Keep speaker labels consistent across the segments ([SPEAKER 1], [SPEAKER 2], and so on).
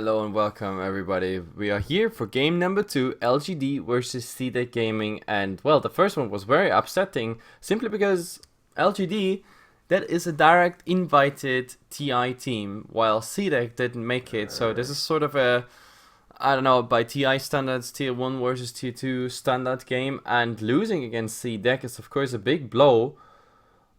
[SPEAKER 1] Hello and welcome everybody. We are here for game number 2, LGD versus CDEC Gaming, and well, the first one was very upsetting simply because LGD, that is a direct invited TI team, while CDEC didn't make it. So this is sort of a, I don't know, by TI standards, tier 1 versus tier 2 standard game, and losing against CDEC is of course a big blow.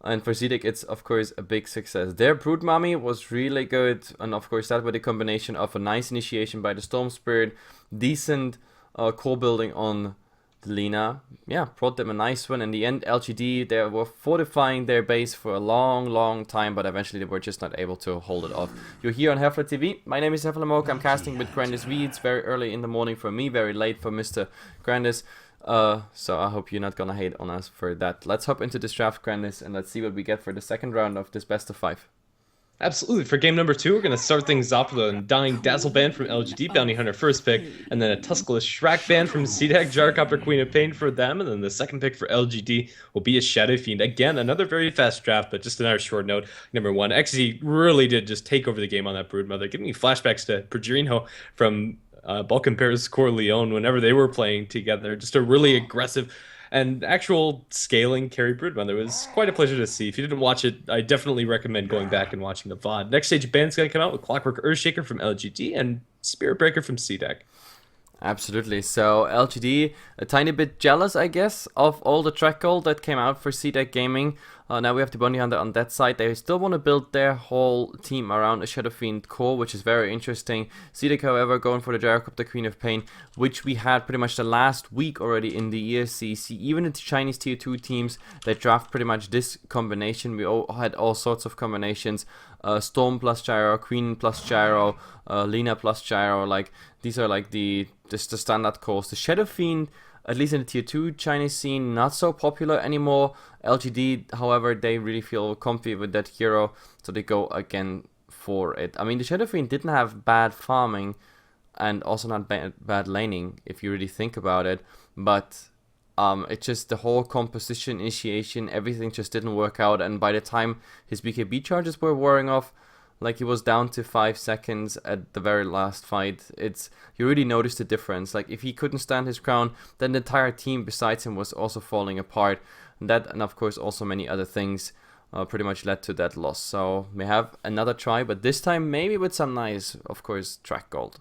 [SPEAKER 1] And for CDEC, it's of course a big success. Their Brood Mummy was really good, and of course that with a combination of a nice initiation by the Storm Spirit, decent core building on the Lina. Yeah, brought them a nice win. In the end, LGD, they were fortifying their base for a long time, but eventually they were just not able to hold it off. You're here on HeflaTV. My name is Heflamoke. I'm casting with GrandisV. It's very early in the morning for me, very late for Mr. Grandis. So I hope you're not gonna hate on us for that. Let's hop into this draft, Grandis, and let's see what we get for the second round of this best of 5.
[SPEAKER 2] Absolutely. For game number 2, we're going to start things off with a Undying Dazzle band from LGD, Bounty Hunter first pick, and then a Tuskless Shrek band from CDEC, Gyrocopter Queen of Pain for them, and then the second pick for LGD will be a Shadow Fiend. Again, another very fast draft, but just another short note. Number 1, XZ really did just take over the game on that Broodmother, giving me flashbacks to Pergerinho from Balkan Paris Corleone whenever they were playing together. Just a really aggressive and actual scaling carry Broodmother. It was quite a pleasure to see. If you didn't watch it, I definitely recommend going back and watching the VOD. Next stage band's going to come out with Clockwork Earthshaker from LGD and Spirit Breaker from CDEC.
[SPEAKER 1] Absolutely. So LGD, a tiny bit jealous, I guess, of all the track gold that came out for CDEC Gaming. Now we have the Bounty Hunter on that side. They still want to build their whole team around a Shadow Fiend core, which is very interesting. CDEC, however, going for the Gyrocopter Queen of Pain, which we had pretty much the last week already in the ESC. See, even the Chinese tier 2 teams, they draft pretty much this combination. We all had all sorts of combinations. Storm plus Gyro, Queen plus Gyro, Lina plus Gyro. Like, these are like the standard cores. The Shadow Fiend, at least in the tier 2 Chinese scene, not so popular anymore. LGD, however, they really feel comfy with that hero, so they go again for it. I mean, the Shadow Fiend didn't have bad farming and also not bad laning, if you really think about it, but it's just the whole composition, initiation, everything just didn't work out, and by the time his BKB charges were wearing off, like he was down to 5 seconds at the very last fight, you really noticed the difference. Like, if he couldn't stand his crown, then the entire team besides him was also falling apart. And that, and of course also many other things, pretty much led to that loss. So we have another try, but this time maybe with some nice, of course, track gold.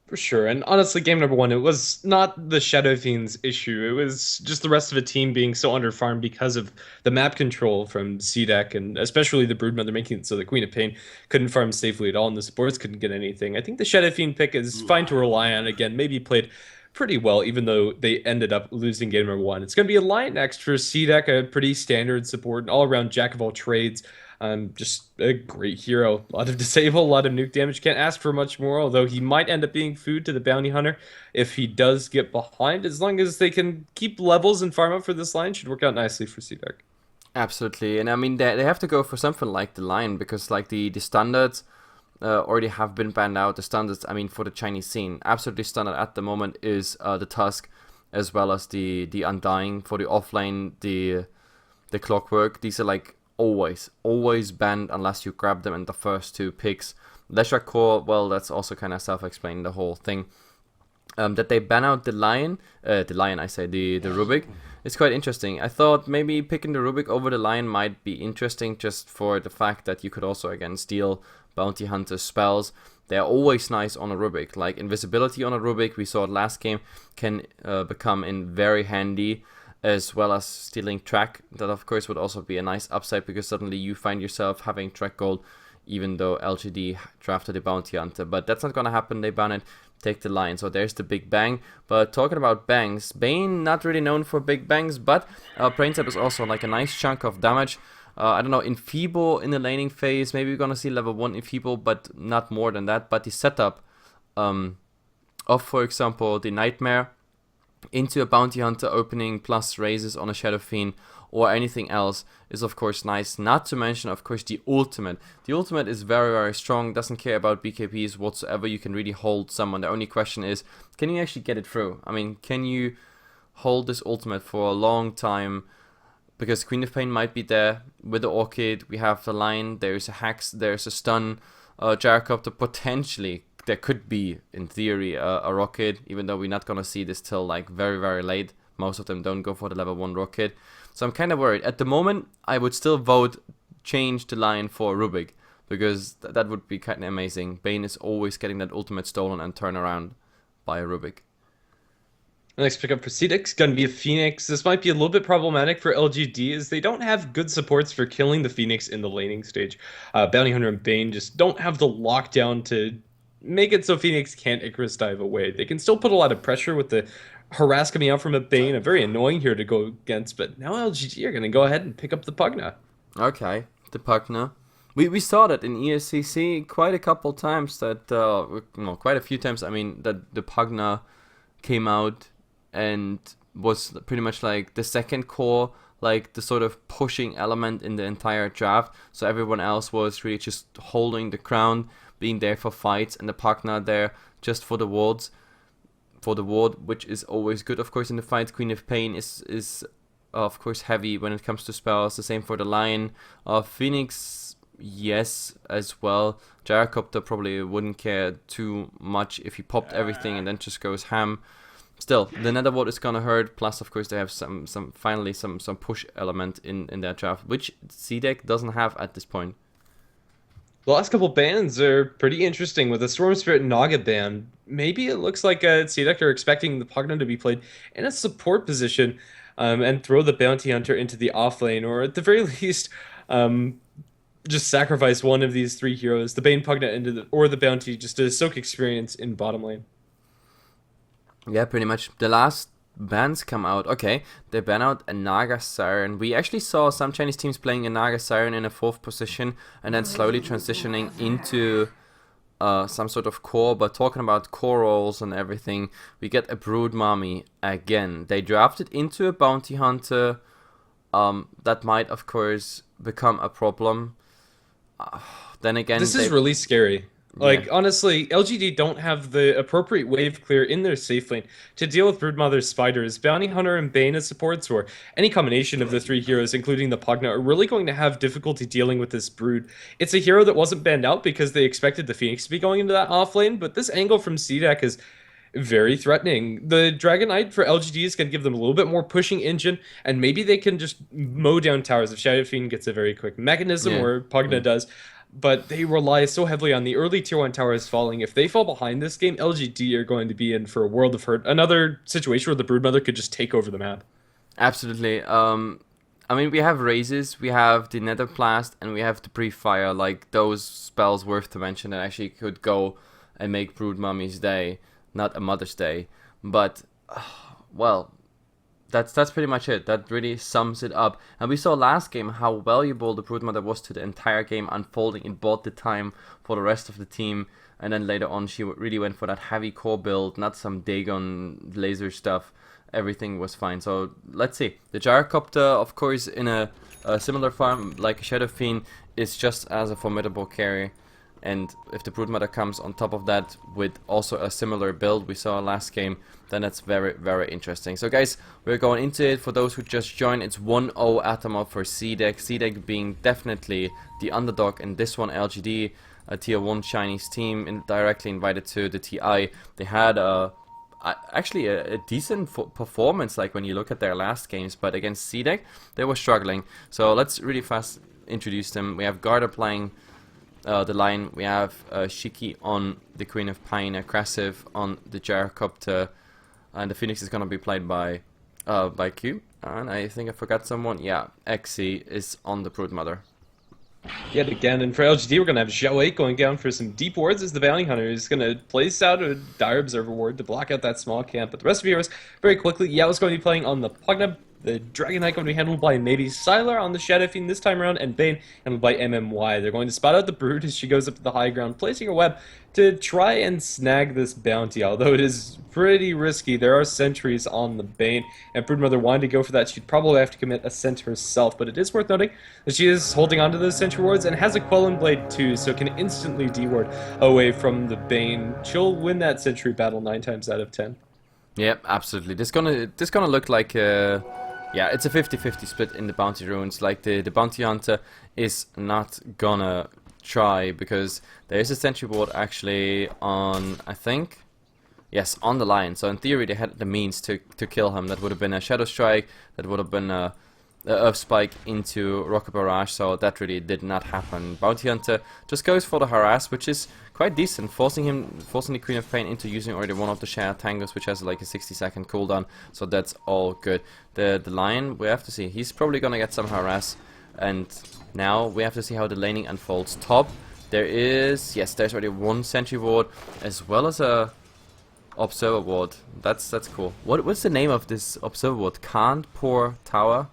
[SPEAKER 2] For sure. And honestly, game number 1, it was not the Shadow Fiend's issue. It was just the rest of the team being so underfarmed because of the map control from CDEC, and especially the Broodmother making it so the Queen of Pain couldn't farm safely at all, and the supports couldn't get anything. I think the Shadow Fiend pick is fine to rely on. Again, maybe played pretty well, even though they ended up losing game number 1. It's going to be a Lion next for CDEC, a pretty standard support, all-around jack of all trades. Just a great hero. A lot of disable, a lot of nuke damage. Can't ask for much more, although he might end up being food to the Bounty Hunter if he does get behind. As long as they can keep levels and farm up for this line, should work out nicely for CDEC.
[SPEAKER 1] Absolutely. And I mean, they have to go for something like the Lion, because like the standards already have been banned out. The standards, I mean, for the Chinese scene, absolutely standard at the moment is the Tusk, as well as the Undying. For the offlane, the Clockwork. These are like always banned unless you grab them in the first 2 picks. Leshrac Core, well, that's also kind of self-explained, the whole thing. That they ban out the Lion, the Rubik, it's quite interesting. I thought maybe picking the Rubik over the Lion might be interesting, just for the fact that you could also again steal Bounty Hunter spells. They're always nice on a Rubik, like invisibility on a Rubik, we saw it last game, can become in very handy, as well as stealing track. That of course would also be a nice upside, because suddenly you find yourself having track gold, even though LGD drafted a Bounty Hunter. But that's not gonna happen, they ban it, take the Lion. So there's the big bang. But talking about bangs, Bane not really known for big bangs, but Brainzap is also like a nice chunk of damage. I don't know, Enfeeble in the laning phase, maybe we're gonna see level 1 Enfeeble, but not more than that. But the setup of, for example, the Nightmare into a Bounty Hunter opening plus raises on a Shadow Fiend or anything else is of course nice. Not to mention, of course, the ultimate. The ultimate is very strong, doesn't care about BKBs whatsoever. You can really hold someone. The only question is, can you actually get it through? I mean, can you hold this ultimate for a long time? Because Queen of Pain might be there with the Orchid. We have the Lion, there's a Hex, there's a Stun. Gyrocopter, potentially there could be, in theory, a rocket, even though we're not gonna see this till like very, very late. Most of them don't go for the level 1 rocket. So I'm kind of worried. At the moment, I would still vote change the line for Rubik, because that would be kind of amazing. Bane is always getting that ultimate stolen and turn around by a Rubik.
[SPEAKER 2] The next pickup for CDEC is going to be a Phoenix. This might be a little bit problematic for LGD, as they don't have good supports for killing the Phoenix in the laning stage. Bounty Hunter and Bane just don't have the lockdown to make it so Phoenix can't Icarus dive away. They can still put a lot of pressure with the harass coming out from a Bane, a very annoying hero to go against, but now LGD are going to go ahead and pick up the Pugna.
[SPEAKER 1] Okay, the Pugna. We saw that in ESCC quite a couple times, that, quite a few times, I mean, that the Pugna came out and was pretty much like the second core, like the sort of pushing element in the entire draft. So everyone else was really just holding the crown, being there for fights, and the Pugna there just for the wards, which is always good, of course, in the fight. Queen of Pain is of course heavy when it comes to spells. The same for the Lion. Phoenix, yes, as well. Gyrocopter probably wouldn't care too much if he popped everything and then just goes ham. Still, the Nether Ward is gonna hurt. Plus, of course, they have some push element in their draft, which CDEC doesn't have at this point.
[SPEAKER 2] The last couple bans are pretty interesting. With the Storm Spirit Naga ban, maybe it looks like CDEC are expecting the Pugna to be played in a support position, and throw the Bounty Hunter into the off lane, or at the very least, just sacrifice one of these 3 heroes, the Bane, Pugna, or the Bounty, just to soak experience in bottom lane.
[SPEAKER 1] Yeah, pretty much. The last bans come out. Okay, they ban out a Naga Siren. We actually saw some Chinese teams playing a Naga Siren in a 4th position and then slowly transitioning into some sort of core. But talking about core roles and everything, we get a Brood Mommy again. They drafted into a Bounty Hunter. That might, of course, become a problem. Then again,
[SPEAKER 2] this is really scary. Like, honestly, LGD don't have the appropriate wave clear in their safe lane to deal with Broodmother's spiders. Bounty Hunter and Bane as supports, or any combination of the 3 heroes, including the Pugna, are really going to have difficulty dealing with this Brood. It's a hero that wasn't banned out because they expected the Phoenix to be going into that off lane, but this angle from CDEC is very threatening. The Dragon Knight for LGD is going to give them a little bit more pushing engine, and maybe they can just mow down towers if Shadow Fiend gets a very quick mechanism, or Pugna does. But they rely so heavily on the early tier 1 towers falling. If they fall behind this game, LGD are going to be in for a world of hurt. Another situation where the Broodmother could just take over the map.
[SPEAKER 1] Absolutely. I mean, we have Raises, we have the Nether Blast, and we have the Pre-Fire. Like, those spells worth to mention that actually could go and make Brood Mummy's day, not a Mother's Day. But, well, that's pretty much it. That really sums it up. And we saw last game how valuable the Broodmother was to the entire game unfolding. It bought the time for the rest of the team. And then later on, she really went for that heavy core build, not some Dagon laser stuff. Everything was fine. So let's see. The Gyrocopter, of course, in a similar farm like Shadow Fiend, is just as a formidable carry. And if the Broodmother comes on top of that with also a similar build we saw last game, then that's very, very interesting. So guys, we're going into it. For those who just joined, it's 1-0 Atomov for CDEC. CDEC being definitely the underdog in this one. LGD, a tier 1 Chinese team, directly invited to the TI. They had actually a decent performance, like when you look at their last games, but against CDEC, they were struggling. So let's really fast introduce them. We have Garda playing the Lion, we have Shiki on the Queen of Pain, Aggressive on the Gyrocopter, and the Phoenix is gonna be played by Q. And I think I forgot someone. Yeah, Xe is on the Broodmother.
[SPEAKER 2] Yet again, and for LGD, we're going to have Zhao going down for some deep wards as the Bounty Hunter is going to place out a Dire Observer ward to block out that small camp. But the rest of the heroes, very quickly, is going to be playing on the Pugna. The Dragon Knight going to be handled by maybe Sylar on the Shadow Fiend this time around, and Bane handled by MMY. They're going to spot out the Brood as she goes up to the high ground, placing her web to try and snag this bounty, although it is pretty risky. There are sentries on the Bane, and Broodmother wanted to go for that. She'd probably have to commit a sent herself, but it is worth noting that she is holding onto those sentry wards and has a Quelling Blade too, so can instantly deward away from the Bane. She'll win that sentry battle 9 times out of 10.
[SPEAKER 1] Yep, absolutely. This gonna look like yeah, it's a 50-50 split in the bounty runes. Like the bounty hunter is not gonna try, because there is a sentry ward actually on, I think, yes, on the Lion. So in theory they had the means to kill him. That would have been a Shadow Strike, that would have been a Earth Spike into Rocket Barrage, so that really did not happen. Bounty Hunter just goes for the harass, which is quite decent, forcing the Queen of Pain into using already one of the shared tangos, which has like a 60-second cooldown, so that's all good. The Lion, we have to see, he's probably gonna get some harass, and now we have to see how the laning unfolds. Top, there is, yes, there's already one sentry ward, as well as a observer ward. That's cool. What's the name of this observer ward? Can't pour tower?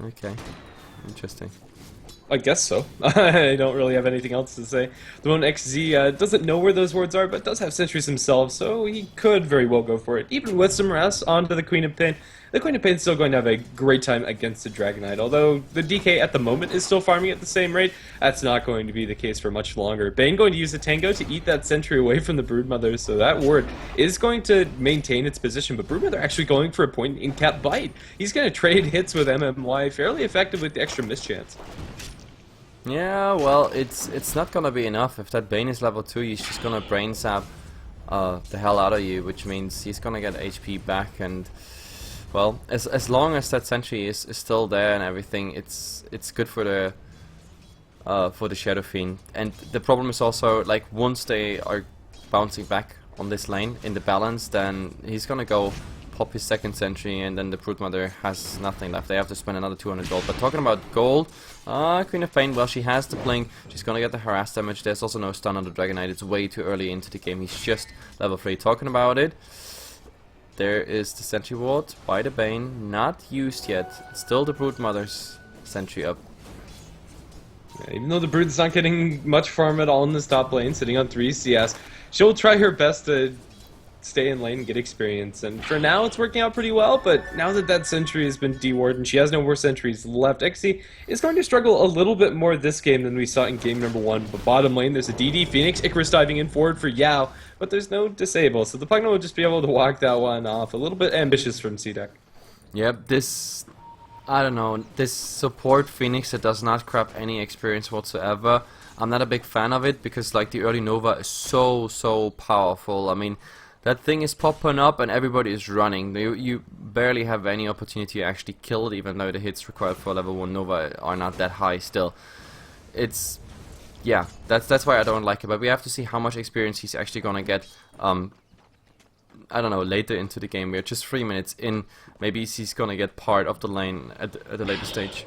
[SPEAKER 1] Okay, interesting.
[SPEAKER 2] I guess so. I don't really have anything else to say. The one XZ doesn't know where those wards are, but does have sentries himself, so he could very well go for it. Even with some harass onto the Queen of Pain, the Queen of Pain is still going to have a great time against the Dragon Knight. Although the DK at the moment is still farming at the same rate, that's not going to be the case for much longer. Bane going to use the Tango to eat that sentry away from the Broodmother, so that ward is going to maintain its position, but Broodmother actually going for a point in cap bite. He's going to trade hits with MMY fairly effective with the extra mischance.
[SPEAKER 1] Yeah, well, it's not gonna be enough. If that Bane is level 2, he's just gonna brain sap the hell out of you, which means he's gonna get HP back, and well, as long as that sentry is still there and everything, it's good for the Shadow Fiend. And the problem is also, like, once they are bouncing back on this lane in the balance, then he's gonna go pop his second sentry, and then the Broodmother has nothing left. They have to spend another 200 gold. But talking about gold, Queen of Pain, well, she has the blink. She's gonna get the harass damage. There's also no stun on the Dragon Knight. It's way too early into the game. He's just level 3. Talking about it, there is the sentry ward by the Bane, not used yet. Still the Broodmother's sentry up.
[SPEAKER 2] Yeah, even though the Brood's not getting much farm at all in this top lane, sitting on 3 CS, she'll try her best to stay in lane and get experience, and for now it's working out pretty well. But now that that sentry has been dewarded and she has no more sentries left, XC is going to struggle a little bit more this game than we saw in game number 1. But bottom lane, there's a DD Phoenix, Icarus diving in forward for Yao, but there's no disable, so the Pugna will just be able to walk that one off. A little bit ambitious from CDEC.
[SPEAKER 1] Yep, this, I don't know, this support Phoenix that does not grab any experience whatsoever, I'm not a big fan of it, because like the early Nova is so powerful. I mean, that thing is popping up and everybody is running. You barely have any opportunity to actually kill it, even though the hits required for level 1 Nova are not that high still. It's, yeah, that's why I don't like it, but we have to see how much experience he's actually gonna get, I don't know, later into the game. We're just 3 minutes in. Maybe he's gonna get part of the lane at a later stage.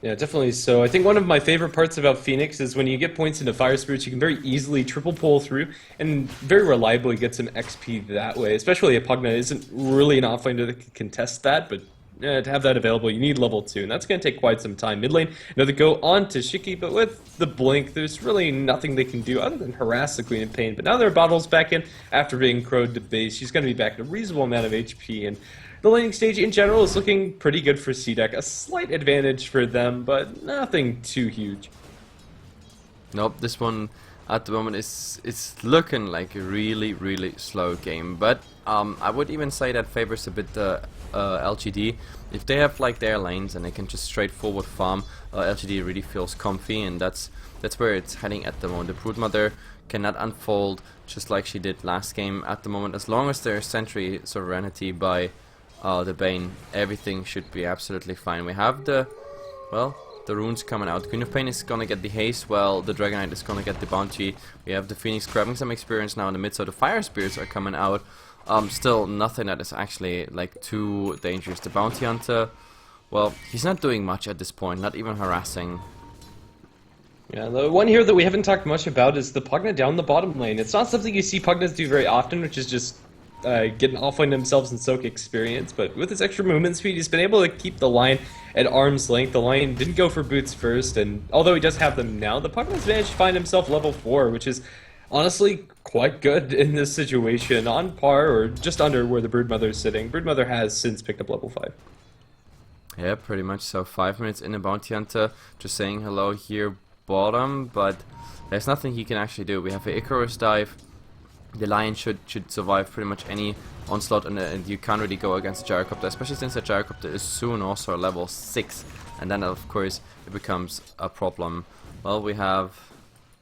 [SPEAKER 2] Yeah, definitely. So I think one of my favorite parts about Phoenix is when you get points into Fire Spirits, you can very easily triple pull through and very reliably get some XP that way. Especially a Pugna isn't really an offlaner that can contest that, but to have that available, you need level 2, and that's going to take quite some time. Mid lane, another go on to Shiki, but with the blink, there's really nothing they can do other than harass the Queen of Pain. But now their bottle's back in after being crowed to base. She's going to be back at a reasonable amount of HP, and the laning stage in general is looking pretty good for CDEC. A slight advantage for them, but nothing too huge.
[SPEAKER 1] Nope, this one at the moment is looking like a really slow game. But I would even say that favors a bit LGD. If they have like their lanes and they can just straightforward farm, LGD really feels comfy, and that's where it's heading at the moment. The Broodmother cannot unfold just like she did last game at the moment. As long as there's sentry sovereignty by the Bane, everything should be absolutely fine. We have the runes coming out. Queen of Pain is gonna get the haste, while the Dragon Knight is gonna get the bounty. We have the Phoenix grabbing some experience now in the mid, so the Fire Spirits are coming out. Still nothing that is actually like too dangerous. The Bounty Hunter, well, he's not doing much at this point, not even harassing.
[SPEAKER 2] Yeah, the one here that we haven't talked much about is the Pugna down the bottom lane. It's not something you see Pugnas do very often, which is just getting offlane themselves and soak experience, but with his extra movement speed, he's been able to keep the line at arm's length. The line didn't go for boots first, and although he does have them now, the Pugna's managed to find himself level 4, which is honestly quite good in this situation, on par or just under where the Broodmother is sitting. Broodmother has since picked up level 5.
[SPEAKER 1] Yeah, pretty much so. 5 minutes in, a Bounty Hunter just saying hello here bottom, but there's nothing he can actually do. We have an Icarus dive. The Lion should survive pretty much any onslaught, and you can't really go against the Gyrocopter, especially since the Gyrocopter is soon also level 6, and then of course it becomes a problem. Well, we have,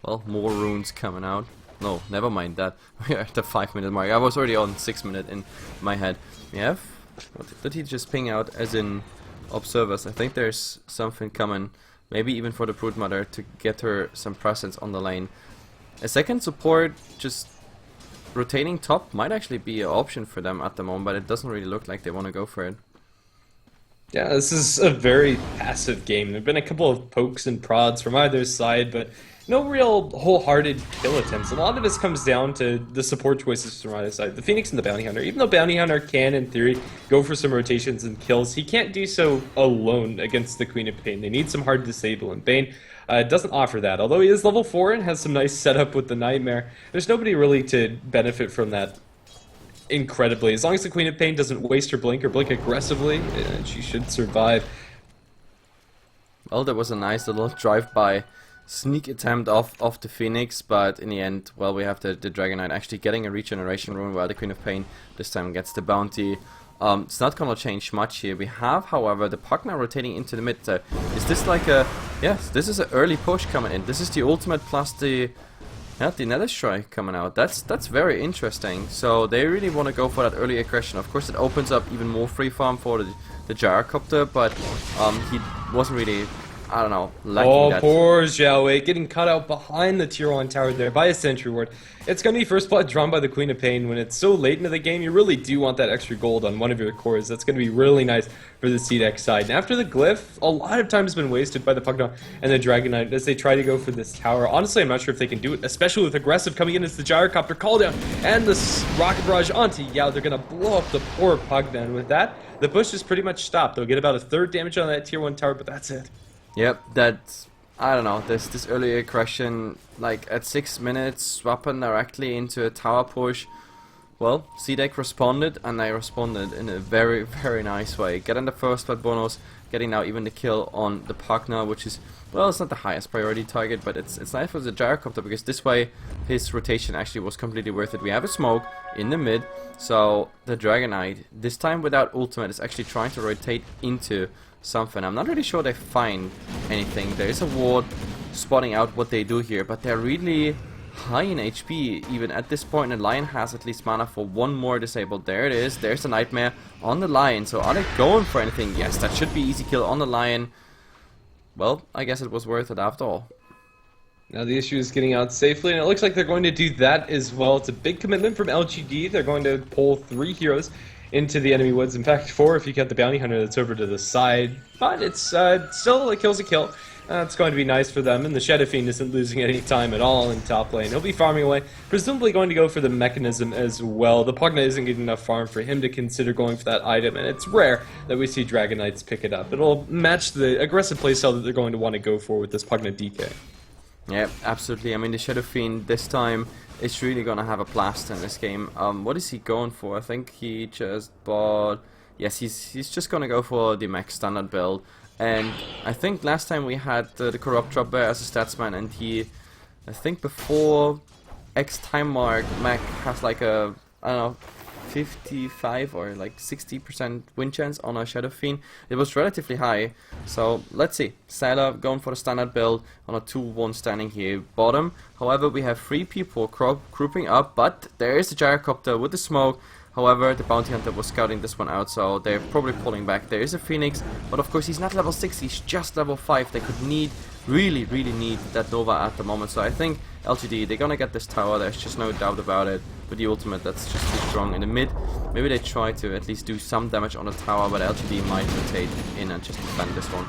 [SPEAKER 1] well, more runes coming out. No, never mind that. We are at the 5-minute mark. I was already on 6 minutes in my head. We have, what did he just ping out? As in observers. I think there's something coming. Maybe even for the Broodmother to get her some presence on the lane. A second support just rotating top might actually be an option for them at the moment, but it doesn't really look like they want to go for it.
[SPEAKER 2] Yeah, this is a very passive game. There have been a couple of pokes and prods from either side, but no real wholehearted kill attempts. A lot of this comes down to the support choices from either side. The Phoenix and the Bounty Hunter. Even though Bounty Hunter can, in theory, go for some rotations and kills, he can't do so alone against the Queen of Pain. They need some hard disable, and Bane doesn't offer that. Although he is level 4 and has some nice setup with the Nightmare, there's nobody really to benefit from that incredibly. As long as the Queen of Pain doesn't waste her blink or blink aggressively, she should survive.
[SPEAKER 1] Well, there was a nice little drive-by sneak attempt off the Phoenix, but in the end, well, we have the Dragon Knight actually getting a regeneration rune while the Queen of Pain this time gets the bounty. It's not gonna change much here. We have, however, the Puck now rotating into the mid. Is this like a... Yes, this is an early push coming in. This is the ultimate plus the Nether Strike coming out. That's very interesting. So they really want to go for that early aggression. Of course, it opens up even more free farm for the Gyrocopter, but he wasn't really, I don't know, lacking that.
[SPEAKER 2] Poor Xiao Wei getting cut out behind the tier 1 tower there by a Sentry Ward. It's going to be first blood drawn by the Queen of Pain. When it's so late into the game, you really do want that extra gold on one of your cores. That's going to be really nice for the CDEC side. And after the Glyph, a lot of time has been wasted by the Pugna and the Dragon Knight as they try to go for this tower. Honestly, I'm not sure if they can do it, especially with aggressive coming in as the Gyrocopter call down and the Rocket Barrage onto Yao. They're going to blow up the poor Pugna. And with that, the push is pretty much stopped. They'll get about a third damage on that tier 1 tower, but that's it.
[SPEAKER 1] Yep, that's, I don't know, this early aggression, like at 6 minutes, swapping directly into a tower push. Well, CDEC responded, and they responded in a very, very nice way. Getting the first blood bonus, getting now even the kill on the Pugna, which is, well, it's not the highest priority target, but it's nice for the Gyrocopter, because this way his rotation actually was completely worth it. We have a smoke in the mid, so the Dragon Knight, this time without ultimate, is actually trying to rotate into something. I'm not really sure they find anything. There is a ward spotting out what they do here, but they're really high in HP even at this point, and Lion has at least mana for one more disabled. There it is. There's the Nightmare on the Lion. So are they going for anything? Yes, that should be easy kill on the Lion. Well, I guess it was worth it after all.
[SPEAKER 2] Now the issue is getting out safely, and it looks like they're going to do that as well. It's a big commitment from LGD. They're going to pull 3 heroes into the enemy woods. In fact, 4 if you get the Bounty Hunter that's over to the side. But it's still a kill's a kill. It's going to be nice for them, and the Shadow Fiend isn't losing any time at all in top lane. He'll be farming away, presumably going to go for the mechanism as well. The Pugna isn't getting enough farm for him to consider going for that item, and it's rare that we see Dragon Knights pick it up. It'll match the aggressive playstyle that they're going to want to go for with this Pugna DK.
[SPEAKER 1] Yeah, absolutely. I mean, the Shadow Fiend this time is really gonna have a blast in this game. What is he going for? I think he just bought... Yes, he's just gonna go for the max standard build. And I think last time we had the Corrupt Drop Bear as a statsman, and he... I think before X time mark, Mac has like a... I don't know... 55 or like 60% win chance on a Shadow Fiend. It was relatively high, so let's see. Sailor going for the standard build on a 2-1 standing here. Bottom, however, we have 3 people grouping up, but there is a Gyrocopter with the smoke. However, the Bounty Hunter was scouting this one out, so they're probably pulling back. There is a Phoenix, but of course he's not level 6, he's just level 5. They could need, really need that Nova at the moment, so I think LGD, they're gonna get this tower, there's just no doubt about it. With the ultimate, that's just too strong. In the mid, maybe they try to at least do some damage on the tower, but LGD might rotate in and just defend this one.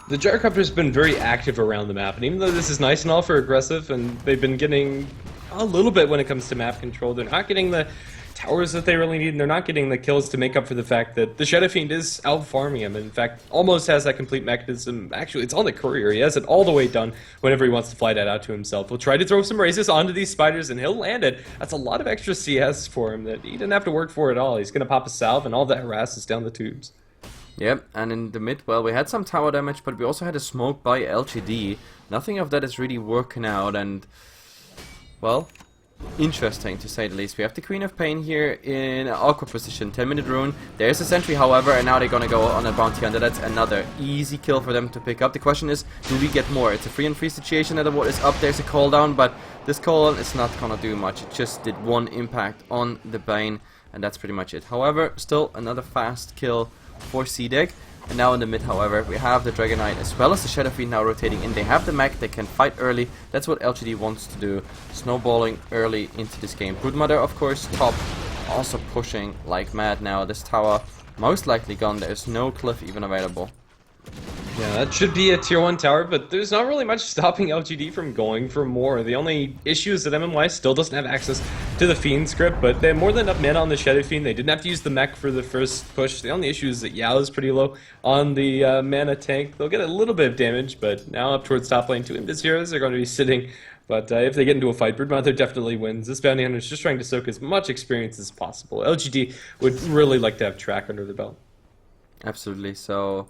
[SPEAKER 2] The Gyrocopter's been very active around the map, and even though this is nice and all for aggressive, and they've been getting a little bit when it comes to map control, they're not getting the towers that they really need, and they're not getting the kills to make up for the fact that the Shadow Fiend is out farming him. In fact, almost has that complete mechanism. Actually, it's on the courier. He has it all the way done whenever he wants to fly that out to himself. He'll try to throw some raises onto these spiders, and he'll land it. That's a lot of extra CS for him that he didn't have to work for at all. He's going to pop a salve, and all that harasses down the tubes.
[SPEAKER 1] Yep, and in the mid, well, we had some tower damage, but we also had a smoke by LGD. Nothing of that is really working out, and, well, interesting to say the least. We have the Queen of Pain here in an awkward position, 10-minute rune. There's a sentry, however, and now they're gonna go on a bounty hunter. That's another easy kill for them to pick up. The question is, do we get more? It's a 3-on-3 situation, and the ward is up. There's a cooldown, but this cooldown is not gonna do much. It just did one impact on the Bane, and that's pretty much it. However, still another fast kill for CDEC. And now in the mid, however, we have the Dragon Knight as well as the Shadow Fiend now rotating in. They have the mech, they can fight early. That's what LGD wants to do, snowballing early into this game. Broodmother, of course, top, also pushing like mad now. This tower most likely gone. There's no cliff even available.
[SPEAKER 2] Yeah, that should be a tier 1 tower, but there's not really much stopping LGD from going for more. The only issue is that MMY still doesn't have access to the Fiend script, but they have more than enough mana on the Shadow Fiend. They didn't have to use the mech for the first push. The only issue is that Yao is pretty low on the mana tank. They'll get a little bit of damage, but now up towards top lane, 2 Invis heroes are going to be sitting. But if they get into a fight, Broodmother definitely wins. This Bounty Hunter is just trying to soak as much experience as possible. LGD would really like to have track under the belt.
[SPEAKER 1] Absolutely. So,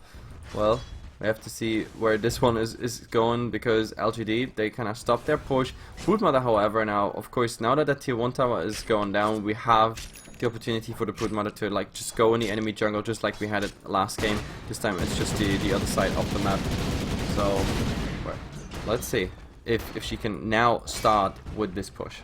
[SPEAKER 1] well, we have to see where this one is going, because LGD, they kind of stopped their push. Broodmother, however, now, of course, now that the tier 1 tower is going down, we have the opportunity for the Broodmother to like just go in the enemy jungle just like we had it last game. This time it's just the other side of the map. So, well, let's see if she can now start with this push.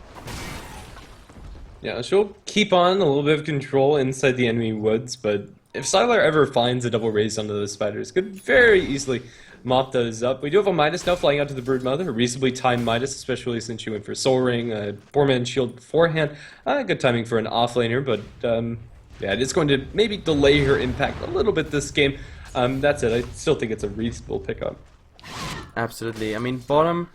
[SPEAKER 2] Yeah, she'll keep on a little bit of control inside the enemy woods, but if Sylar ever finds a double raise onto those spiders, could very easily mop those up. We do have a Midas now flying out to the Broodmother, a reasonably timed Midas, especially since she went for Soul Ring, a 4-man shield beforehand. Good timing for an offlaner, but yeah, it's going to maybe delay her impact a little bit this game. That's it. I still think it's a reasonable pickup.
[SPEAKER 1] Absolutely. I mean, bottom,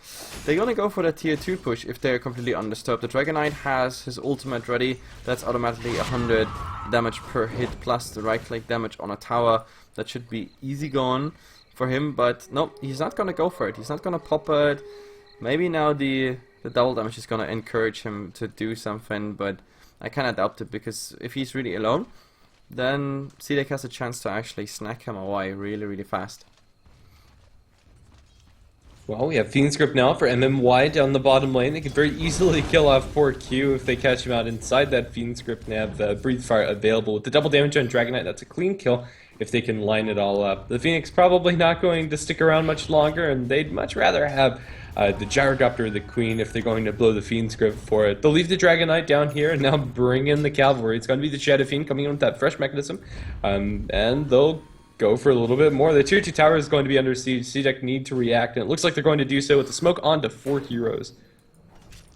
[SPEAKER 1] they're gonna go for the tier 2 push if they're completely undisturbed. The Dragon Knight has his ultimate ready. That's automatically 100 damage per hit plus the right click damage on a tower. That should be easy going for him, but no, he's not gonna go for it. He's not gonna pop it. Maybe now the double damage is gonna encourage him to do something, but I kinda doubt it, because if he's really alone, then CDEC has a chance to actually snack him away really, really fast.
[SPEAKER 2] Well, we have Fiend script now for MMY down the bottom lane. They could very easily kill off poor Q if they catch him out inside that Fiend script and have Breathe Fire available. With the double damage on Dragon Knight, that's a clean kill if they can line it all up. The Phoenix probably not going to stick around much longer, and they'd much rather have the Gyrocopter or the Queen if they're going to blow the Fiend script for it. They'll leave the Dragon Knight down here and now bring in the Cavalry. It's going to be the Shadow Fiend coming in with that fresh mechanism, and they'll go for a little bit more. The tier 2 tower is going to be under siege. CDEC need to react, and it looks like they're going to do so with the smoke on to 4 heroes.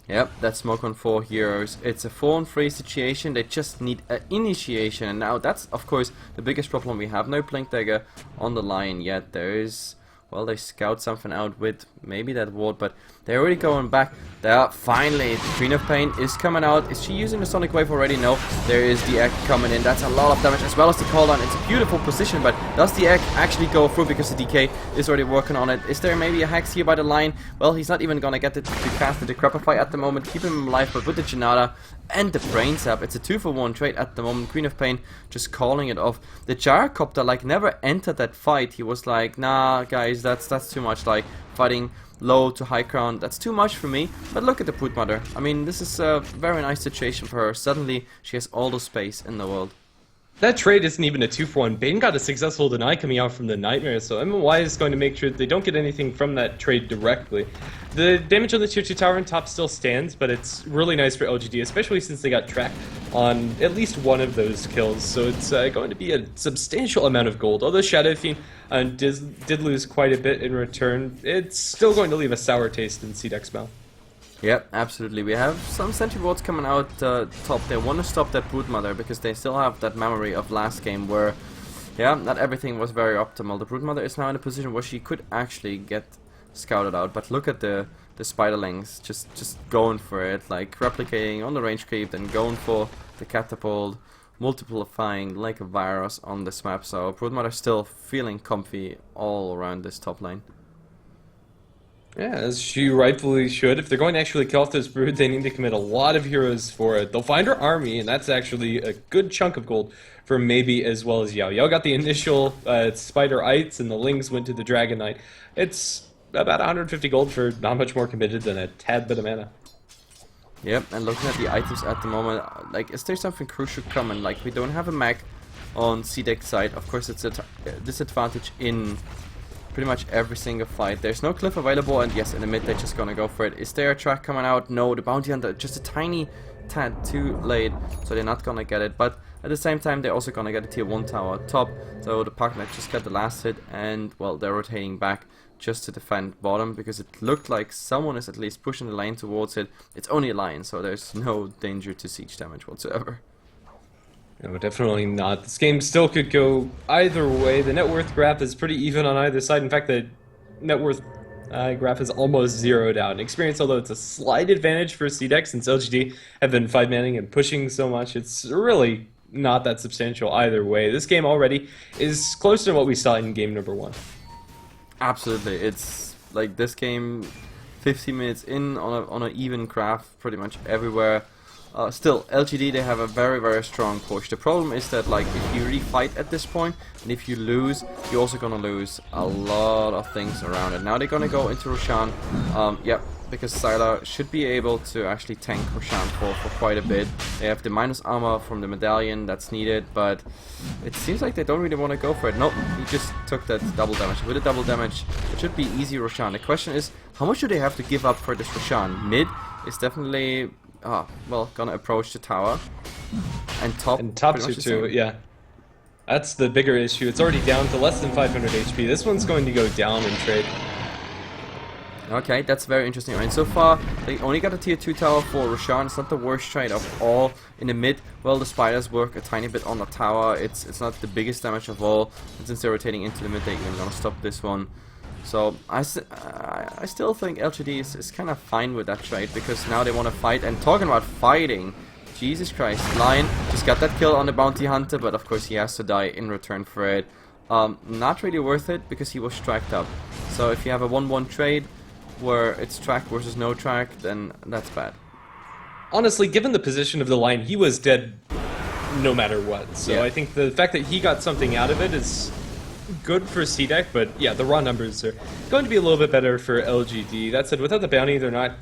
[SPEAKER 1] Yep, that's smoke on 4 heroes. It's a 4-on-3 situation. They just need an initiation, and now that's of course the biggest problem we have. No Blink Dagger on the line yet. There is, well, they scout something out with maybe that ward, but they're already going back. There, finally, the Queen of Pain is coming out. Is she using the Sonic Wave already? No. There is the egg coming in. That's a lot of damage, as well as the cooldown. It's a beautiful position, but does the egg actually go through, because the DK is already working on it? Is there maybe a Hex here by the line? Well, he's not even gonna get it to cast the Decrepify at the moment. Keep him alive, but with the Janata and the Brain Sap, it's a 2-for-1 trade at the moment. Queen of Pain just calling it off. The Gyrocopter like never entered that fight. He was like, nah guys, that's too much, like fighting low to high ground, that's too much for me. But look at the Broodmother. I mean, this is a very nice situation for her. Suddenly she has all the space in the world.
[SPEAKER 2] That trade isn't even a 2-for-1. Bane got a successful deny coming out from the Nightmare, so MMY is going to make sure that they don't get anything from that trade directly. The damage on the tier 2 tower on top still stands, but it's really nice for LGD, especially since they got track on at least one of those kills, so it's going to be a substantial amount of gold. Although Shadow Fiend did lose quite a bit in return, it's still going to leave a sour taste in CDEC's mouth.
[SPEAKER 1] Yep, absolutely. We have some sentry wards coming out top. They want to stop that Broodmother because they still have that memory of last game where, yeah, not everything was very optimal. The Broodmother is now in a position where she could actually get scouted out, but look at the spiderlings just going for it, like replicating on the range creep, then going for the catapult, multiplying like a virus on this map. So Broodmother still feeling comfy all around this top lane.
[SPEAKER 2] Yeah, as she rightfully should. If they're going to actually kill off this brood, they need to commit a lot of heroes for it. They'll find her army, and that's actually a good chunk of gold for maybe as well as Yao. Yao got the initial Spider-ites, and the Lings went to the Dragon Knight. It's about 150 gold for not much more committed than a tad bit of mana.
[SPEAKER 1] Yep, and looking at the items at the moment, like, is there something crucial coming? Like, we don't have a mech on CDEC side. Of course, it's a disadvantage in pretty much every single fight. There's no cliff available, and yes, in the mid, they're just gonna go for it. Is there a track coming out? No, the bounty hunter just a tiny tad too late, so they're not gonna get it. But at the same time, they're also gonna get a tier 1 tower top, so the partner just got the last hit, and, well, they're rotating back just to defend bottom, because it looked like someone is at least pushing the lane towards it. It's only a line, so there's no danger to siege damage whatsoever.
[SPEAKER 2] No, definitely not. This game still could go either way. The net worth graph is pretty even on either side. In fact, the net worth graph is almost zeroed out. In experience, although it's a slight advantage for CDEC since LGD have been 5-manning and pushing so much, it's really not that substantial either way. This game already is closer to what we saw in game number 1.
[SPEAKER 1] Absolutely, it's like this game, 50 minutes in on an even graph pretty much everywhere. Still, LGD, they have a very, very strong push. The problem is that, like, if you really fight at this point, and if you lose, you're also gonna lose a lot of things around it. Now they're gonna go into Roshan, yep, because Sylar should be able to actually tank Roshan for quite a bit. They have the minus armor from the medallion that's needed, but it seems like they don't really want to go for it. Nope, he just took that double damage. With the double damage, it should be easy Roshan. The question is, how much do they have to give up for this Roshan? Mid is definitely... well, gonna approach the tower. And top
[SPEAKER 2] too, yeah. That's the bigger issue. It's already down to less than 500 HP. This one's going to go down in trade.
[SPEAKER 1] Okay, that's very interesting. I mean, so far, they only got a tier 2 tower for Roshan. It's not the worst trade of all. In the mid, well, the spiders work a tiny bit on the tower. It's not the biggest damage of all. And since they're rotating into the mid, they're even gonna stop this one. So I still think LGD is kind of fine with that trade, because now they want to fight. And talking about fighting, Jesus Christ, Lion just got that kill on the bounty hunter, but of course he has to die in return for it. Not really worth it, because he was tracked up. So if you have a 1-1 trade where it's track versus no track, then that's bad.
[SPEAKER 2] Honestly, given the position of the line, he was dead no matter what. So yeah. I think the fact that he got something out of it is good for CDEC, but yeah, the raw numbers are going to be a little bit better for LGD. That said, without the bounty, they're not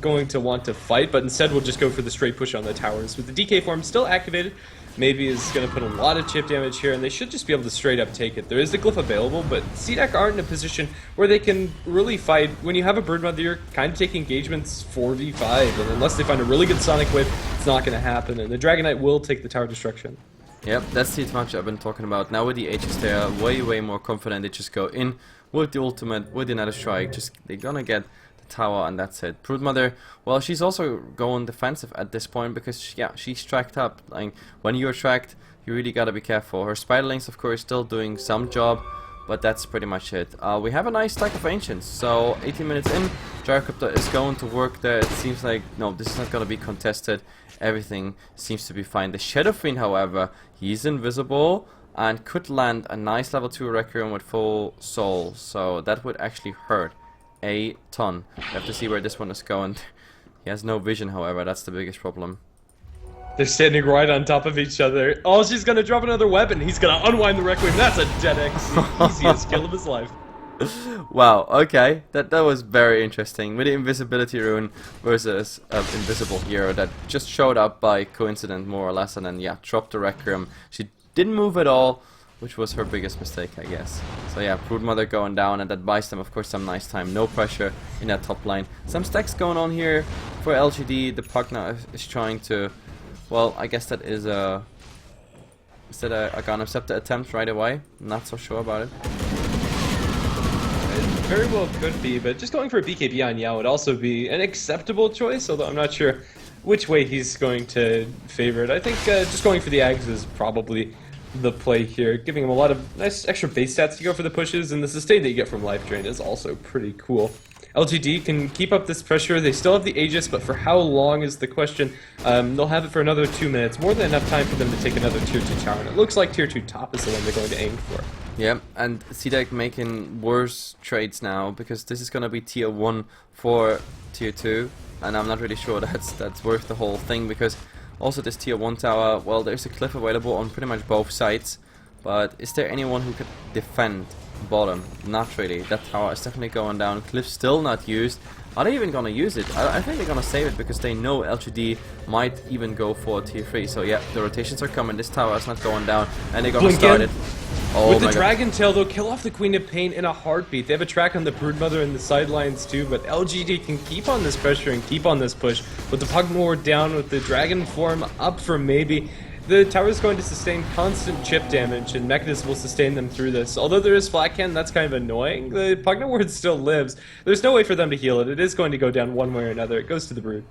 [SPEAKER 2] going to want to fight, but instead we'll just go for the straight push on the towers. With the DK form still activated, maybe is going to put a lot of chip damage here, and they should just be able to straight up take it. There is the glyph available, but CDEC aren't in a position where they can really fight. When you have a Bird Mother, you're kind of taking engagements 4v5, and unless they find a really good Sonic Wave, it's not going to happen, and the Dragon Knight will take the tower destruction.
[SPEAKER 1] Yep, that's the advantage I've been talking about. Now with the Aegis, they are way more confident. They just go in with the ultimate, with another strike. They're gonna get the tower, and that's it. Broodmother, well, she's also going defensive at this point, because yeah, she's tracked up. Like, when you're tracked, you really gotta be careful. Her Spiderlings, of course, still doing some job, but that's pretty much it. We have a nice stack of Ancients, so 18 minutes in, Gyrocopter is going to work there. It seems like, no, this is not gonna be contested. Everything seems to be fine. The Shadow Fiend, however, he's invisible and could land a nice level 2 Requiem with full soul, so that would actually hurt a ton. We have to see where this one is going. He has no vision, however, that's the biggest problem.
[SPEAKER 2] They're standing right on top of each other. Oh, she's gonna drop another weapon. He's gonna unwind the Requiem. That's a dead X. The easiest kill of his life.
[SPEAKER 1] Wow, okay, that was very interesting. With the invisibility rune versus an invisible hero that just showed up by coincidence, more or less, and then yeah, dropped the Requiem. She didn't move at all, which was her biggest mistake, I guess. So yeah, Broodmother going down, and that buys them, of course, some nice time. No pressure in that top line. Some stacks going on here for LGD. The partner is trying to, well, I guess that is a... Is that a Gundam Scepter attempt right away? Not so sure about it.
[SPEAKER 2] Very well could be, but just going for a BKB on Yao would also be an acceptable choice, although I'm not sure which way he's going to favor it. I think just going for the Ags is probably the play here, giving him a lot of nice extra base stats to go for the pushes, and the sustain that you get from Life Drain is also pretty cool. LGD can keep up this pressure. They still have the Aegis, but for how long is the question. They'll have it for another 2 minutes, more than enough time for them to take another tier 2 tower, and it looks like tier 2 top is the one they're going to aim for.
[SPEAKER 1] Yeah, and CDEC making worse trades now, because this is gonna be tier 1 for tier 2, and I'm not really sure that's worth the whole thing, because also this tier 1 tower, well, there's a cliff available on pretty much both sides, but is there anyone who could defend bottom? Not really. That tower is definitely going down. Cliff still not used, Are they even gonna use it? I think they're gonna save it because they know LGD might even go for tier 3. So yeah, the rotations are coming. This tower is not going down, and they're gonna start it. Oh
[SPEAKER 2] with the
[SPEAKER 1] my
[SPEAKER 2] Dragon Tail, they'll kill off the Queen of Pain in a heartbeat. They have a track on the Broodmother in the sidelines too, but LGD can keep on this pressure and keep on this push. With the Pugmore down, with the Dragon form up for maybe, the tower is going to sustain constant chip damage, and Mechanism will sustain them through this. Although there is Flat Cannon, that's kind of annoying. The Pugmore Ward still lives. There's no way for them to heal it. It is going to go down one way or another. It goes to the Brood.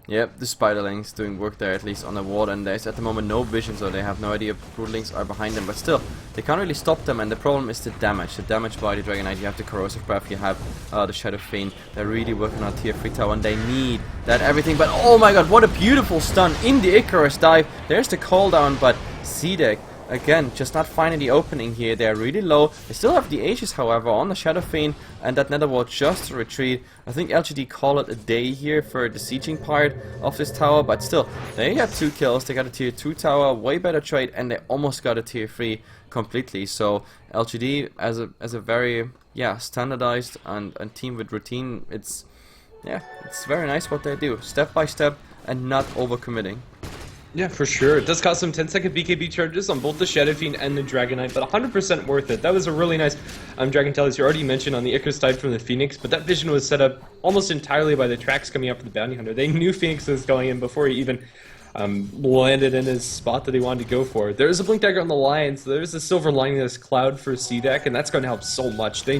[SPEAKER 1] Yep, the Spiderlings doing work there, at least on the ward, and there's at the moment no vision, so they have no idea if Broodlings are behind them, but still, they can't really stop them, and the problem is the damage by the Dragon Knight. You have the Corrosive Breath, you have the Shadow Fiend. They're really working on tier 3 tower, and they need that everything, but oh my god, what a beautiful stun in the Icarus dive. There's the cooldown, but CDEC, again, just not finding the opening here. They're really low. They still have the Aegis, however, on the Shadow Fiend, and that Nether Ward just to retreat. I think LGD call it a day here for the sieging part of this tower, but still, they got 2 kills. They got a tier 2 tower, way better trade, and they almost got a tier 3 completely. So LGD as a very standardized and team with routine, it's very nice what they do, step by step and not overcommitting.
[SPEAKER 2] Yeah, for sure. It does cost some 10-second BKB charges on both the Shadow Fiend and the Dragon Knight, but 100% worth it. That was a really nice Dragon Tail, as you already mentioned, on the Icarus dive from the Phoenix, but that vision was set up almost entirely by the tracks coming up for the Bounty Hunter. They knew Phoenix was going in before he even landed in his spot that he wanted to go for. There is a Blink Dagger on the Lion, so there's a silver lining this cloud for CDEC, and that's going to help so much. They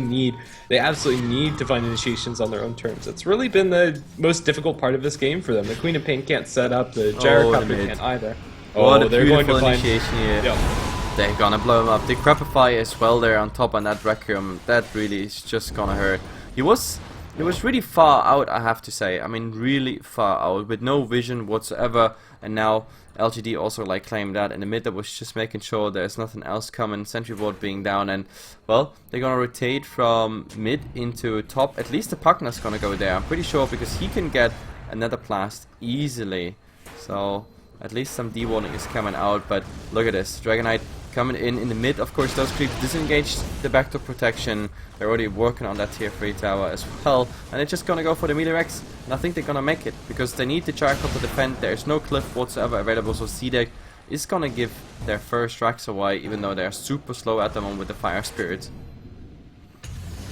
[SPEAKER 2] absolutely need to find initiations on their own terms. It's really been the most difficult part of this game for them. The Queen of Pain can't set up, the Gyrocopter can't either.
[SPEAKER 1] Oh, they're going to find initiation here. Yeah. They're gonna blow him up. The Crapify as well there on top on that Requiem. That really is just gonna hurt. He was really far out, I have to say. I mean, really far out with no vision whatsoever. And now LGD also like claimed that in the mid that was just making sure there's nothing else coming. Sentry Ward being down, and well, they're gonna rotate from mid into top. At least the Pugner's gonna go there. I'm pretty sure because he can get another blast easily. So at least some D-warning is coming out. But look at this, Dragon Knight coming in the mid. Of course, those creeps disengage the backdoor protection. They're already working on that tier 3 tower as well, and they're just gonna go for the melee Rex, and I think they're gonna make it because they need the Gyrocopter to defend. There's no cliff whatsoever available, so CDEC is gonna give their first Rax away, even though they're super slow at the moment with the Fire Spirit.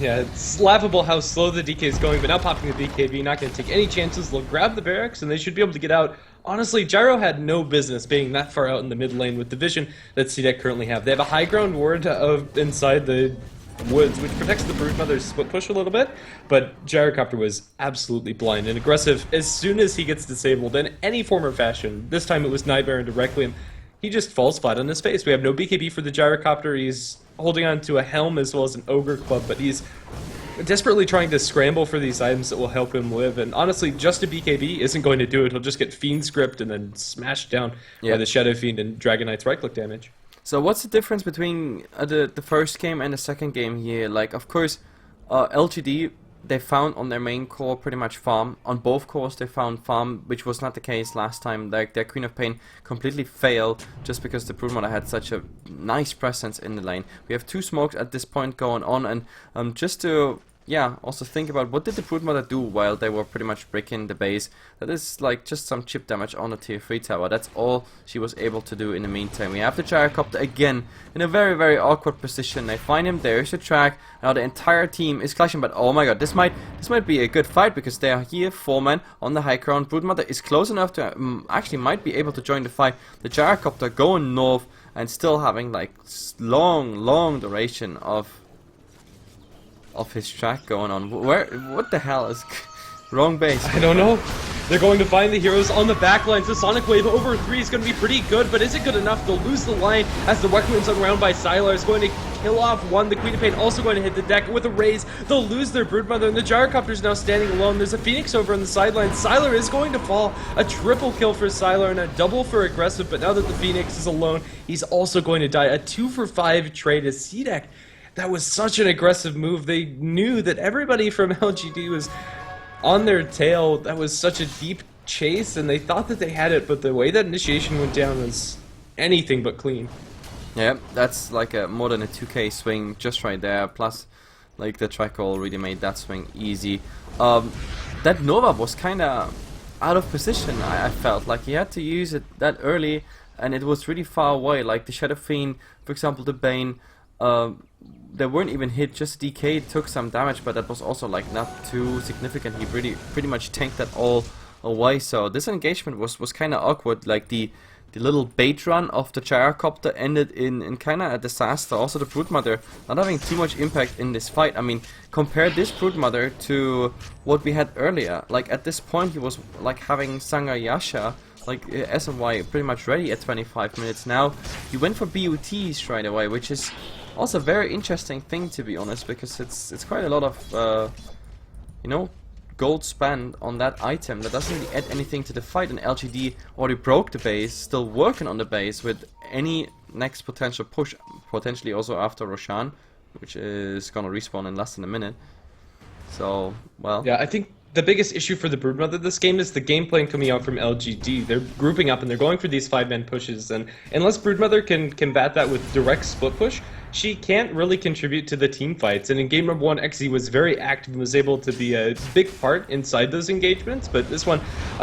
[SPEAKER 2] Yeah, it's laughable how slow the DK is going, but now popping the BKB, not going to take any chances. They'll grab the barracks, and they should be able to get out. Honestly, Gyro had no business being that far out in the mid lane with the vision that CDEC currently have. They have a high ground ward inside the woods, which protects the Broodmother's split push a little bit, but Gyrocopter was absolutely blind and aggressive as soon as he gets disabled in any form or fashion. This time it was Night Baron directly, and he just falls flat on his face. We have no BKB for the Gyrocopter. He's holding on to a helm as well as an Ogre Club, but he's desperately trying to scramble for these items that will help him live, and honestly, just a BKB isn't going to do it. He'll just get Fiend Script and then smashed down by the Shadow Fiend and Dragon Knight's right-click damage.
[SPEAKER 1] So what's the difference between the first game and the second game here? Like, of course, LGD, they found on their main core pretty much farm. On both cores they found farm, which was not the case last time. Like, their Queen of Pain completely failed just because the Broodmother had such a nice presence in the lane. We have 2 smokes at this point going on, and just to also think about what did the Broodmother do while they were pretty much breaking the base. That is like just some chip damage on the tier 3 tower. That's all she was able to do in the meantime. We have the Gyrocopter again in a very, very awkward position. They find him, there's the track. Now the entire team is clashing, but oh my god, this might be a good fight because they are here, 4 men on the high ground. Broodmother is close enough to actually might be able to join the fight. The Gyrocopter going north and still having like long duration of his track going on. What the hell is wrong base?
[SPEAKER 2] I don't know. They're going to find the heroes on the back lines. The Sonic Wave over 3 is going to be pretty good, but is it good enough? They'll lose the line as the Requiem's around by Sylar is going to kill off 1. The Queen of Pain also going to hit the deck with a raise. They'll lose their Broodmother, and the Gyrocopter's now standing alone. There's a Phoenix over on the sidelines. Sylar is going to fall. A triple kill for Sylar and a double for Aggressive, but now that the Phoenix is alone, he's also going to die. A 2 for 5 trade as CDEC. That was such an aggressive move. They knew that everybody from LGD was on their tail. That was such a deep chase, and they thought that they had it, but the way that initiation went down was anything but clean.
[SPEAKER 1] Yeah, that's like more than a 2k swing just right there. Plus, like the track already made that swing easy. that Nova was kind of out of position. I felt like he had to use it that early, and it was really far away. Like the Shadow Fiend, for example, the Bane, they weren't even hit. Just DK took some damage, but that was also like not too significant. He pretty much tanked that all away. So this engagement was kind of awkward. Like the little bait run of the gyrocopter ended in kind of a disaster. Also the Broodmother not having too much impact in this fight. I mean, compare this Broodmother to what we had earlier. Like at this point he was like having Sanga Yasha, like SMY pretty much ready at 25 minutes. Now he went for BUTs right away, which is also a very interesting thing, to be honest, because it's quite a lot of you know, gold spent on that item that doesn't really add anything to the fight. And LGD already broke the base, still working on the base with any next potential push, potentially also after Roshan, which is gonna respawn in less than a minute. So, well,
[SPEAKER 2] yeah, I think the biggest issue for the Broodmother this game is the game plan coming out from LGD. They're grouping up and they're going for these 5-man pushes, and unless Broodmother can combat that with direct split push, she can't really contribute to the team fights. And in game number 1, XZ was very active and was able to be a big part inside those engagements, but this one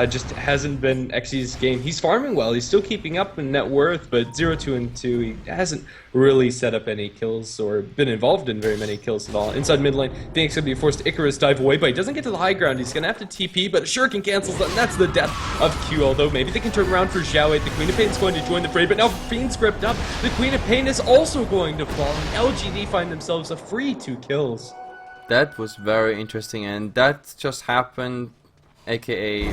[SPEAKER 2] just hasn't been XZ's game. He's farming well, he's still keeping up in net worth, but 0-2 and 2, he hasn't really set up any kills or been involved in very many kills at all. Inside mid lane, Phoenix gonna be forced to Icarus dive away, but he doesn't get to the high ground. He's gonna have to TP, but Shuriken cancels that, and that's the death of Q. Although maybe they can turn around for Xiao. The Queen of Pain's going to join the fray, but now Fiend's gripped up. The Queen of Pain is also going to fall, and LGD find themselves a free 2 kills.
[SPEAKER 1] that was very interesting, and that just happened, aka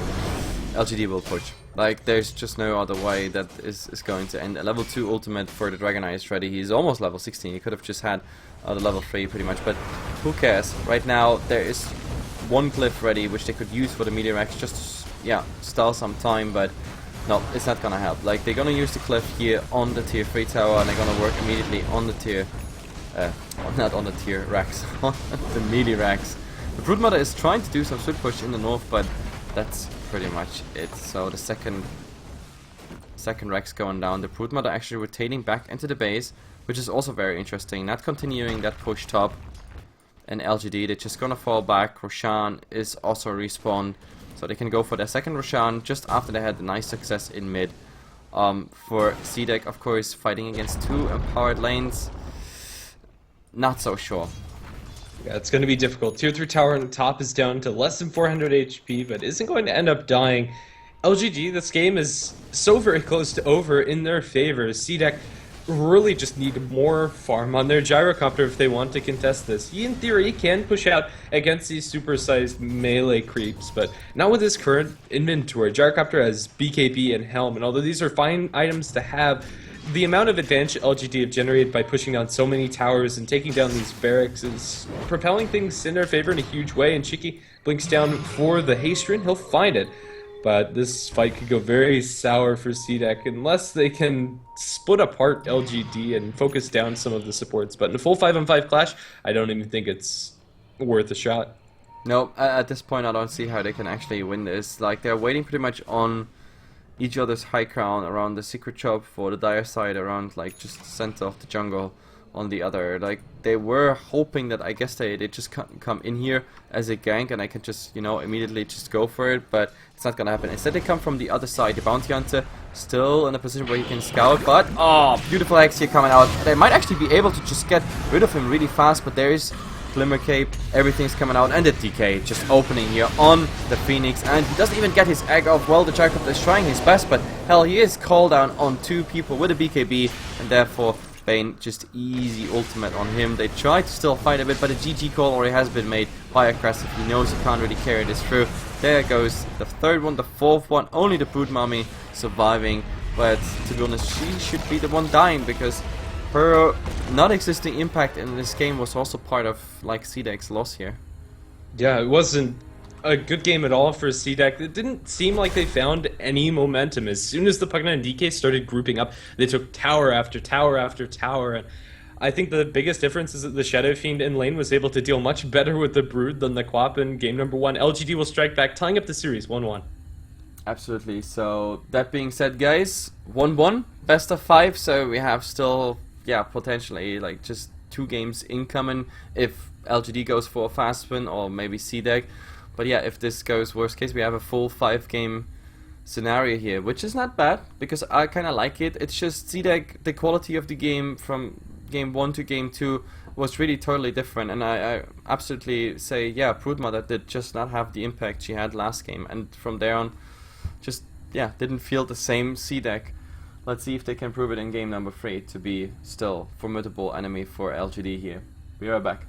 [SPEAKER 1] LGD will push. Like, there's just no other way that is going to end. A level 2 ultimate for the Dragon Eye is ready. He's almost level 16. He could have just had the level 3 pretty much, but who cares? Right now, there is one glyph ready, which they could use for the Meteor Axe, just to, yeah, stall some time, but no, it's not gonna help. Like, they're gonna use the glyph here on the tier 3 tower, and they're gonna work immediately on the tier, not on the tier racks, on the Meteor Axe. The Broodmother is trying to do some split push in the north, but that's pretty much it. So the second Rex going down. The Broodmother actually rotating back into the base, which is also very interesting. Not continuing that push top. And LGD, they're just gonna fall back. Roshan is also respawned, so they can go for their second Roshan just after they had a nice success in mid. For CDEC, of course, fighting against 2 empowered lanes, not so sure.
[SPEAKER 2] Yeah, it's going to be difficult. Tier 3 tower on the top is down to less than 400 HP, but isn't going to end up dying. LGD, this game is so very close to over in their favor. CDEC really just need more farm on their gyrocopter if they want to contest this. He, in theory, can push out against these super-sized melee creeps, but not with his current inventory. Gyrocopter has BKB and Helm, and although these are fine items to have, the amount of advantage LGD have generated by pushing down so many towers and taking down these barracks is propelling things in their favor in a huge way, and Cheeky blinks down for the haste rune. He'll find it. But this fight could go very sour for CDEC unless they can split apart LGD and focus down some of the supports. But in a full 5-on-5 clash, I don't even think it's worth a shot.
[SPEAKER 1] No, at this point I don't see how they can actually win this. Like, they're waiting pretty much on each other's high ground around the secret shop for the dire side, around like just the center of the jungle on the other. Like, they were hoping that, I guess they just come in here as a gank and I can just, you know, immediately just go for it, but it's not gonna happen. Instead they come from the other side. The bounty hunter still in a position where he can scout, but oh, beautiful X here coming out. They might actually be able to just get rid of him really fast, but there is Glimmer Cape, everything's coming out, and the DK just opening here on the Phoenix, and he doesn't even get his egg off. Well, the Gyrocopter is trying his best, but hell, he is called down on 2 people with a BKB, and therefore Bane just easy ultimate on him. They try to still fight a bit, but a GG call already has been made by Aggressive. He knows he can't really carry this through. There goes the third one, the fourth one, only the Brood Mommy surviving, but to be honest, she should be the one dying, because her not existing impact in this game was also part of like CDEC's loss here.
[SPEAKER 2] Yeah, it wasn't a good game at all for CDEC. It didn't seem like they found any momentum. As soon as the Pugna and DK started grouping up, they took tower after tower after tower. And I think the biggest difference is that the Shadow Fiend in lane was able to deal much better with the Brood than the Quap in game number 1. LGD will strike back, tying up the series 1-1.
[SPEAKER 1] Absolutely. So that being said, guys, 1-1, best of 5. So we have still, yeah, potentially like just 2 games incoming if LGD goes for a fast win, or maybe CDEC. But yeah, if this goes worst case, we have a full 5-game scenario here, which is not bad because I kind of like it. It's just CDEC, the quality of the game from game 1 to game 2 was really totally different, and I absolutely say, yeah, Broodmother did just not have the impact she had last game, and from there on, just, yeah, didn't feel the same CDEC. Let's see if they can prove it in game number 3 to be still formidable enemy for LGD here. Be right back.